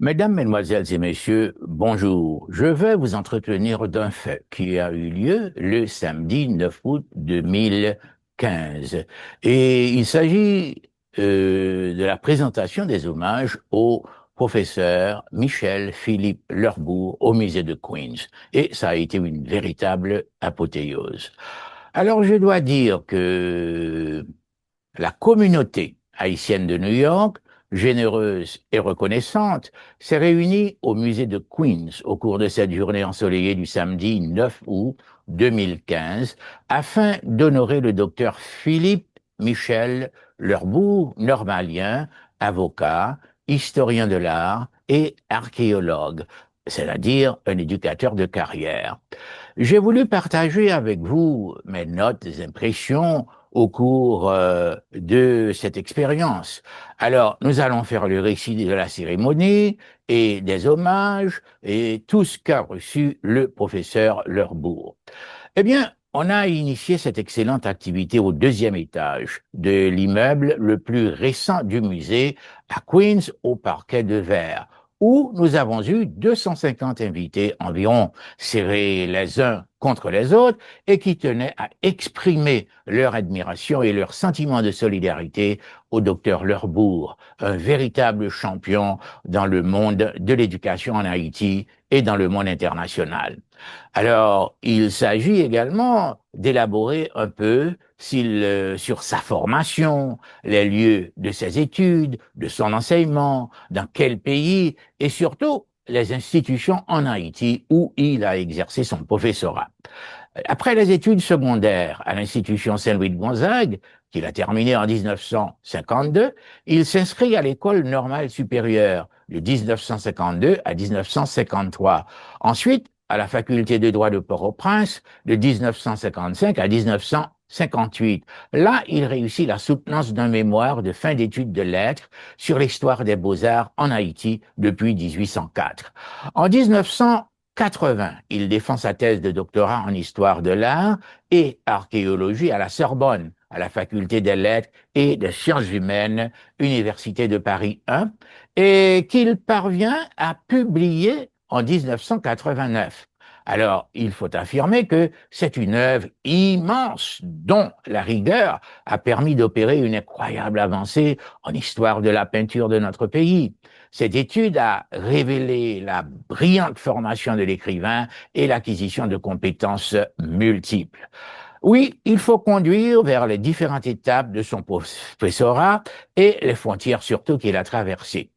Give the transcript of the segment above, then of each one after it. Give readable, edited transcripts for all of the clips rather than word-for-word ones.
Mesdames, Mesdemoiselles et Messieurs, bonjour. Je vais vous entretenir d'un fait qui a eu lieu le samedi 9 août 2015. Et il s'agit de la présentation des hommages au professeur Michel Philippe Lerbourg au musée de Queens. Et ça a été une véritable apothéose. Alors je dois dire que la communauté haïtienne de New York, généreuse et reconnaissante, s'est réunie au musée de Queens au cours de cette journée ensoleillée du samedi 9 août 2015 afin d'honorer le docteur Philippe Michel Lerbourg, normalien, avocat, historien de l'art et archéologue, c'est-à-dire un éducateur de carrière. J'ai voulu partager avec vous mes notes, des impressions au cours de cette expérience. Alors, nous allons faire le récit de la cérémonie et des hommages et tout ce qu'a reçu le professeur Lerbourg. Eh bien, on a initié cette excellente activité au deuxième étage de l'immeuble le plus récent du musée à Queens, au parquet de verre, où nous avons eu 250 invités environ, serrés les uns contre les autres, et qui tenaient à exprimer leur admiration et leur sentiment de solidarité au docteur Lerbourg, un véritable champion dans le monde de l'éducation en Haïti et dans le monde international. Alors, il s'agit également d'élaborer un peu sur sa formation, les lieux de ses études, de son enseignement, dans quel pays, et surtout les institutions en Haïti où il a exercé son professorat. Après les études secondaires à l'institution Saint-Louis de Gonzague, qu'il a terminé en 1952, il s'inscrit à l'école normale supérieure de 1952 à 1953. Ensuite, à la faculté de droit de Port-au-Prince de 1955 à 1958. Là, il réussit la soutenance d'un mémoire de fin d'études de lettres sur l'histoire des beaux-arts en Haïti depuis 1804. En 1980, il défend sa thèse de doctorat en histoire de l'art et archéologie à la Sorbonne, à la faculté des lettres et des sciences humaines, Université de Paris 1, et qu'il parvient à publier en 1989. Alors, il faut affirmer que c'est une œuvre immense dont la rigueur a permis d'opérer une incroyable avancée en histoire de la peinture de notre pays. Cette étude a révélé la brillante formation de l'écrivain et l'acquisition de compétences multiples. Oui, il faut conduire vers les différentes étapes de son professorat et les frontières surtout qu'il a traversées.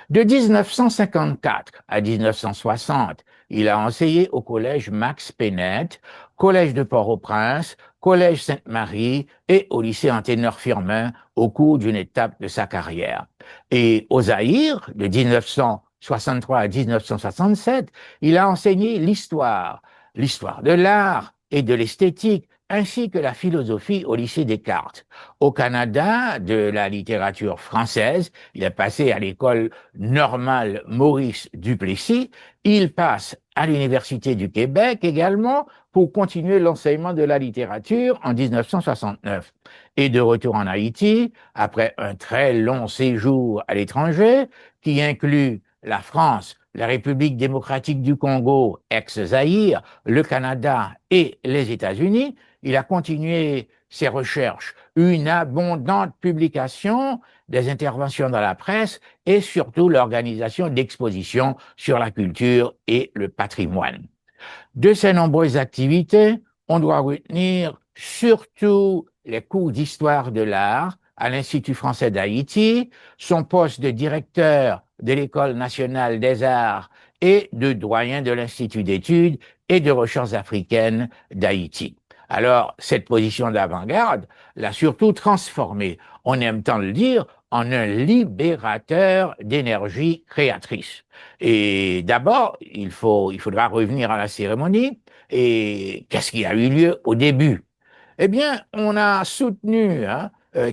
De 1954 à 1960, il a enseigné au collège Max Pennet, collège de Port-au-Prince, collège Sainte-Marie et au lycée Anténor Firmin au cours d'une étape de sa carrière. Et au Zaïre, de 1963 à 1967, il a enseigné l'histoire de l'art et de l'esthétique, ainsi que la philosophie au lycée Descartes. Au Canada, de la littérature française, il est passé à l'école normale Maurice Duplessis, il passe à l'Université du Québec également pour continuer l'enseignement de la littérature en 1969. Et de retour en Haïti, après un très long séjour à l'étranger, qui inclut la France, la République démocratique du Congo, ex-Zaïre, le Canada et les États-Unis, il a continué ses recherches, une abondante publication, des interventions dans la presse et surtout l'organisation d'expositions sur la culture et le patrimoine. De ces nombreuses activités, on doit retenir surtout les cours d'histoire de l'art à l'Institut français d'Haïti, son poste de directeur de l'École nationale des arts et de doyen de l'Institut d'études et de recherche africaines d'Haïti. Alors, cette position d'avant-garde l'a surtout transformé, on aime tant le dire, en un libérateur d'énergie créatrice. Et d'abord, il faudra revenir à la cérémonie. Et qu'est-ce qui a eu lieu au début? Eh bien, on a soutenu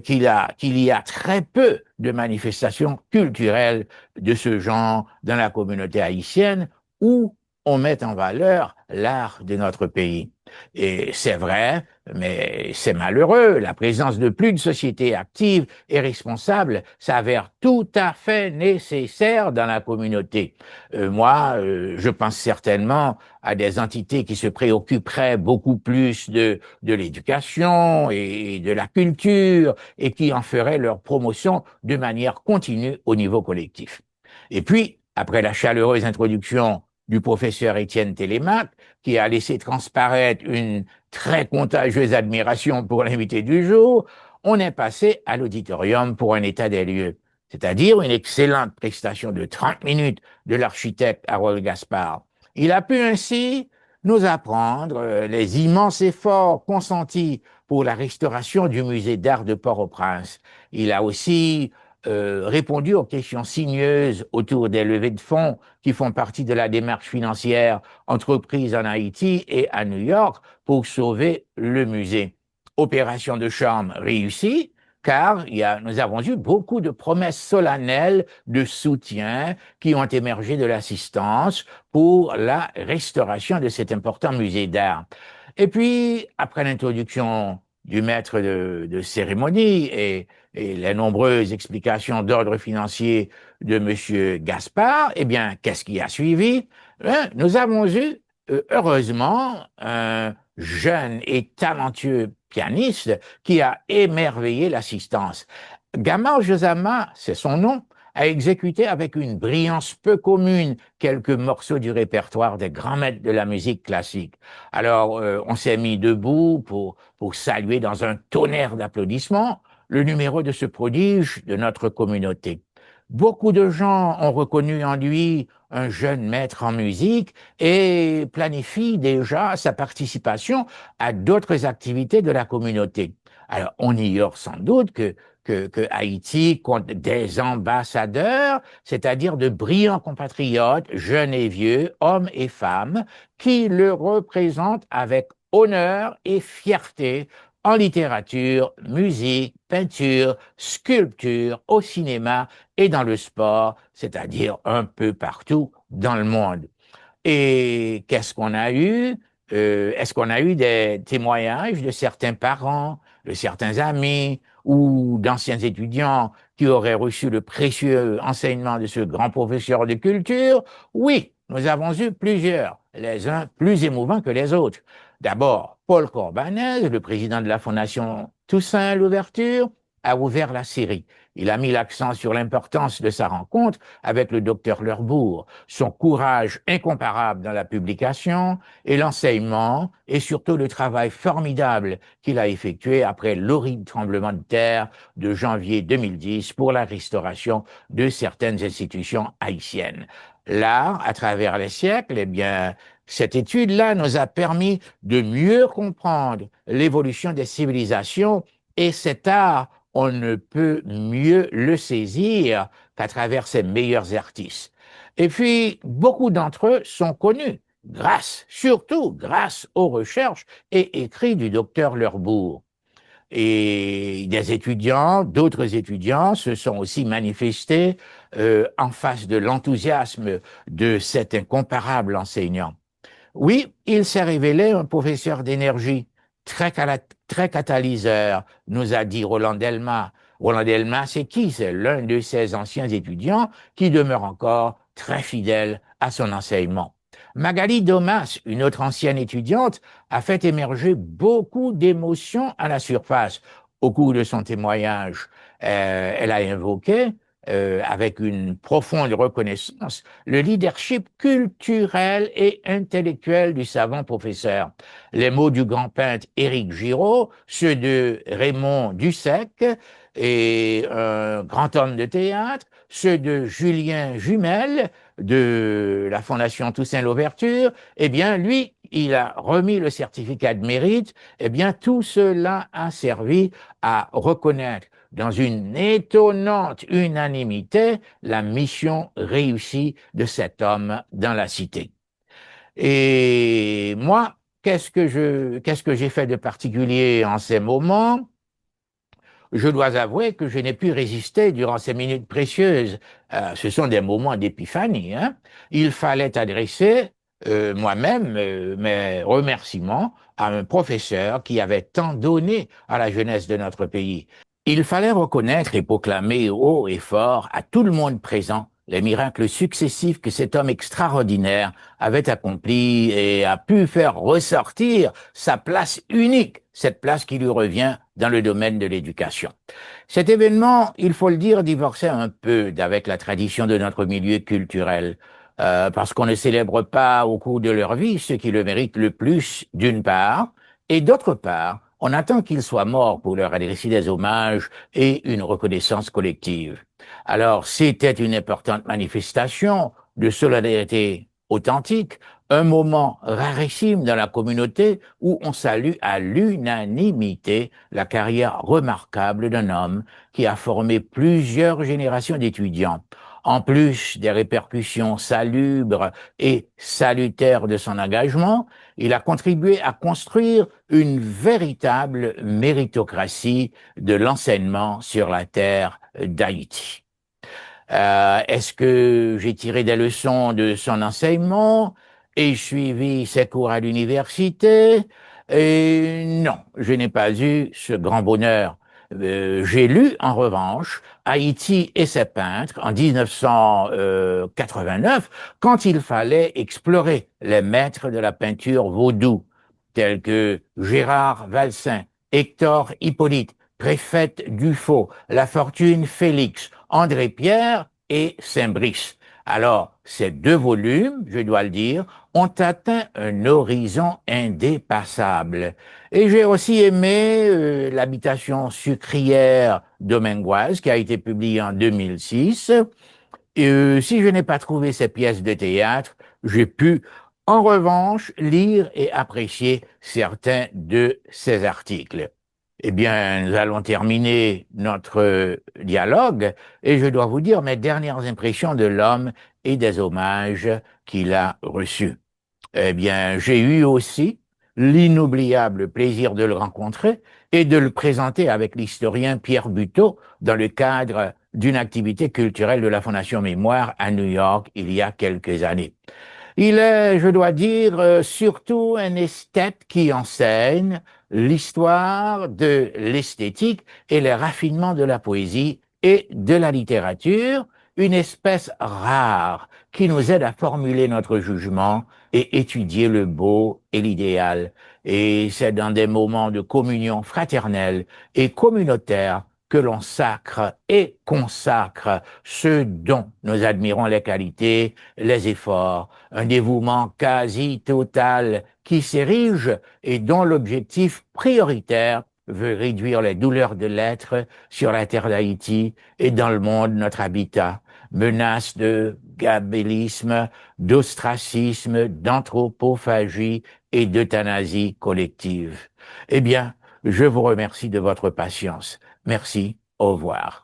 qu'il y a très peu de manifestations culturelles de ce genre dans la communauté haïtienne où on met en valeur l'art de notre pays. Et c'est vrai, mais c'est malheureux. La présence de plus de sociétés actives et responsables s'avère tout à fait nécessaire dans la communauté. Je pense certainement à des entités qui se préoccuperaient beaucoup plus de l'éducation et de la culture et qui en feraient leur promotion de manière continue au niveau collectif. Et puis, après la chaleureuse introduction du professeur Étienne Télémaque, qui a laissé transparaître une très contagieuse admiration pour l'invité du jour, on est passé à l'auditorium pour un état des lieux, c'est-à-dire une excellente prestation de 30 minutes de l'architecte Harold Gaspard. Il a pu ainsi nous apprendre les immenses efforts consentis pour la restauration du musée d'art de Port-au-Prince. Il a aussi répondu aux questions sinueuses autour des levées de fonds qui font partie de la démarche financière entreprise en Haïti et à New York pour sauver le musée. Opération de charme réussie, car nous avons eu beaucoup de promesses solennelles de soutien qui ont émergé de l'assistance pour la restauration de cet important musée d'art. Et puis, après l'introduction du maître de cérémonie et les nombreuses explications d'ordre financier de M. Gaspard, eh bien, qu'est-ce qui a suivi? Nous avons eu, heureusement, un jeune et talentueux pianiste qui a émerveillé l'assistance. Gamar Josama, c'est son nom, a exécuté avec une brillance peu commune quelques morceaux du répertoire des grands maîtres de la musique classique. Alors, on s'est mis debout pour saluer dans un tonnerre d'applaudissements le numéro de ce prodige de notre communauté. Beaucoup de gens ont reconnu en lui un jeune maître en musique et planifient déjà sa participation à d'autres activités de la communauté. Alors, on ignore sans doute que Haïti compte des ambassadeurs, c'est-à-dire de brillants compatriotes, jeunes et vieux, hommes et femmes, qui le représentent avec honneur et fierté en littérature, musique, peinture, sculpture, au cinéma et dans le sport, c'est-à-dire un peu partout dans le monde. Et qu'est-ce qu'on a eu? Est-ce qu'on a eu des témoignages de certains parents, de certains amis ou d'anciens étudiants qui auraient reçu le précieux enseignement de ce grand professeur de culture? Oui, nous avons eu plusieurs, les uns plus émouvants que les autres. D'abord, Paul Corbanez, le président de la Fondation Toussaint Louverture, a ouvert la série. Il a mis l'accent sur l'importance de sa rencontre avec le docteur Lerbourg, son courage incomparable dans la publication et l'enseignement, et surtout le travail formidable qu'il a effectué après l'horrible tremblement de terre de janvier 2010 pour la restauration de certaines institutions haïtiennes. L'art, à travers les siècles, eh bien, cette étude-là nous a permis de mieux comprendre l'évolution des civilisations et cet art, on ne peut mieux le saisir qu'à travers ses meilleurs artistes. Et puis, beaucoup d'entre eux sont connus surtout grâce aux recherches et écrits du docteur Lerbourg. Et d'autres étudiants se sont aussi manifestés en face de l'enthousiasme de cet incomparable enseignant. Oui, il s'est révélé un professeur d'énergie très catalyseur, nous a dit Roland Delma. Roland Delma, c'est qui? C'est l'un de ses anciens étudiants qui demeure encore très fidèle à son enseignement. Magali Domas, une autre ancienne étudiante, a fait émerger beaucoup d'émotions à la surface au cours de son témoignage. Elle a invoqué avec une profonde reconnaissance, le leadership culturel et intellectuel du savant professeur. Les mots du grand peintre Éric Giraud, ceux de Raymond Dussec, et un grand homme de théâtre, ceux de Julien Jumel, de la Fondation Toussaint Louverture, eh bien, lui, il a remis le certificat de mérite, eh bien, tout cela a servi à reconnaître dans une étonnante unanimité la mission réussie de cet homme dans la cité. Et moi, qu'est-ce que j'ai fait de particulier en ces moments? Je dois avouer que je n'ai pu résister durant ces minutes précieuses. Ce sont des moments d'épiphanie. Hein. Il fallait adresser moi-même mes remerciements à un professeur qui avait tant donné à la jeunesse de notre pays. Il fallait reconnaître et proclamer haut et fort à tout le monde présent les miracles successifs que cet homme extraordinaire avait accomplis et a pu faire ressortir sa place unique, cette place qui lui revient dans le domaine de l'éducation. Cet événement, il faut le dire, divorçait un peu avec la tradition de notre milieu culturel, parce qu'on ne célèbre pas au cours de leur vie ceux qui le méritent le plus, d'une part, et d'autre part, on attend qu'ils soient morts pour leur adresser des hommages et une reconnaissance collective. Alors, c'était une importante manifestation de solidarité authentique, un moment rarissime dans la communauté où on salue à l'unanimité la carrière remarquable d'un homme qui a formé plusieurs générations d'étudiants. En plus des répercussions salubres et salutaires de son engagement, il a contribué à construire une véritable méritocratie de l'enseignement sur la terre d'Haïti. Est-ce que j'ai tiré des leçons de son enseignement? Ai-je suivi ses cours à l'université? Et non, je n'ai pas eu ce grand bonheur. J'ai lu, en revanche, Haïti et ses peintres en 1989, quand il fallait explorer les maîtres de la peinture vaudou, tels que Gérard Valsin, Hector Hippolyte, Préfète Dufaux, La Fortune Félix, André Pierre et Saint-Brice. Alors, ces deux volumes, je dois le dire, ont atteint un horizon indépassable. Et j'ai aussi aimé l'habitation sucrière domingoise qui a été publiée en 2006. Si je n'ai pas trouvé ces pièces de théâtre, j'ai pu, en revanche, lire et apprécier certains de ces articles. Eh bien, nous allons terminer notre dialogue et je dois vous dire mes dernières impressions de l'homme et des hommages qu'il a reçus. Eh bien, j'ai eu aussi l'inoubliable plaisir de le rencontrer et de le présenter avec l'historien Pierre Buteau dans le cadre d'une activité culturelle de la Fondation Mémoire à New York il y a quelques années. Il est, je dois dire, surtout un esthète qui enseigne l'histoire de l'esthétique et les raffinements de la poésie et de la littérature, une espèce rare qui nous aide à formuler notre jugement et étudier le beau et l'idéal. Et c'est dans des moments de communion fraternelle et communautaire que l'on sacre et consacre ce dont nous admirons les qualités, les efforts, un dévouement quasi total qui s'érige et dont l'objectif prioritaire veut réduire les douleurs de l'être sur la terre d'Haïti et dans le monde, notre habitat. Menace de gabellisme, d'ostracisme, d'anthropophagie et d'euthanasie collective. Eh bien, je vous remercie de votre patience. Merci, au revoir.